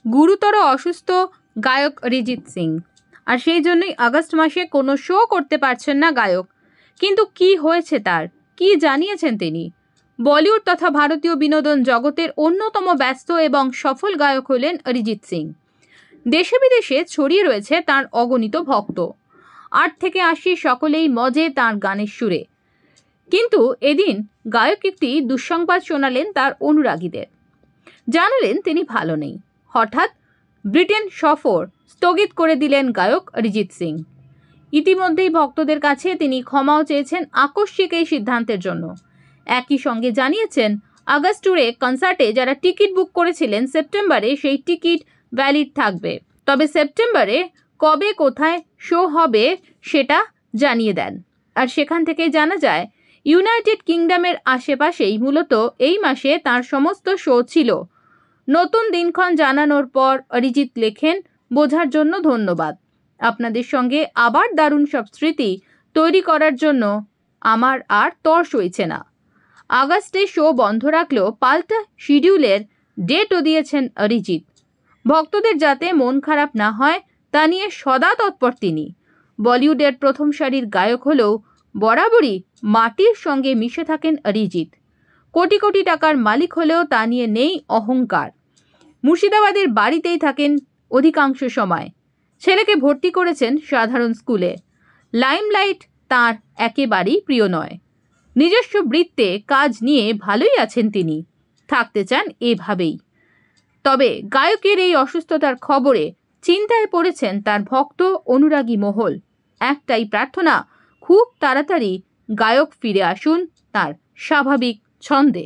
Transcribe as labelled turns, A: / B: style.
A: গুরুতর অসুস্থ গায়ক অরিজিৎ সিং, আর সেই জন্যই আগস্ট মাসে কোনো শো করতে পারছেন না গায়ক। কিন্তু কি হয়েছে তার, কি জানিয়েছেন তিনি? বলিউড তথা ভারতীয় বিনোদন জগতের অন্যতম ব্যস্ত এবং সফল গায়ক হলেন অরিজিৎ সিং। দেশে বিদেশে ছড়িয়ে রয়েছে তার অগণিত ভক্ত। 8 থেকে 80 সকলেই মজে তার গানের সুরে। কিন্তু এদিন গায়ক একটি দুঃসংবাদ শোনালেন তার অনুরাগীদের। জানালেন তিনি ভালো নেই। হঠাৎ ব্রিটেন সফর স্থগিত করে দিলেন গায়ক অরিজিৎ সিং। ইতিমধ্যেই ভক্তদের কাছে তিনি ক্ষমাও চেয়েছেন আকস্মিক এই সিদ্ধান্তের জন্য। একই সঙ্গে জানিয়েছেন আগস্ট ট্যুরে কনসার্টে যারা টিকিট বুক করেছিলেন সেপ্টেম্বরে সেই টিকিট ভ্যালিড থাকবে, তবে সেপ্টেম্বরে কবে কোথায় শো হবে সেটা জানিয়ে দেন। আর সেখান থেকে জানা যায় ইউনাইটেড কিংডমের আশেপাশেই মূলত এই মাসে তার সমস্ত শো ছিল। নতুন দিনক্ষণ জানানোর পর অরিজিৎ লেখেন, বোঝার জন্য ধন্যবাদ। আপনাদের সঙ্গে আবার দারুণ সব স্মৃতি তৈরি করার জন্য আমার আর তর সইছে না। আগস্টে শো বন্ধ রাখলেও পাল্টা শিডিউলের ডেটও দিয়েছেন অরিজিৎ। ভক্তদের যাতে মন খারাপ না হয় তা নিয়ে সদা তৎপর তিনি। বলিউডের প্রথম সারির গায়ক হলেও বরাবরই মাটির সঙ্গে মিশে থাকেন অরিজিৎ। কোটি কোটি টাকার মালিক হলেও তা নিয়ে নেই অহংকার। মুর্শিদাবাদের বাড়িতেই থাকেন অধিকাংশ সময়। ছেলেকে ভর্তি করেছেন সাধারণ স্কুলে। লাইমলাইট তার একেবারেই প্রিয় নয়। নিজস্ব বৃত্তে কাজ নিয়ে ভালোই আছেন তিনি, থাকতে চান এভাবেই। তবে গায়কের এই অসুস্থতার খবরে চিন্তায় পড়েছেন তার ভক্ত অনুরাগী মহল। একটাই প্রার্থনা, খুব তাড়াতাড়ি গায়ক ফিরে আসুন তার স্বাভাবিক ছন্দে।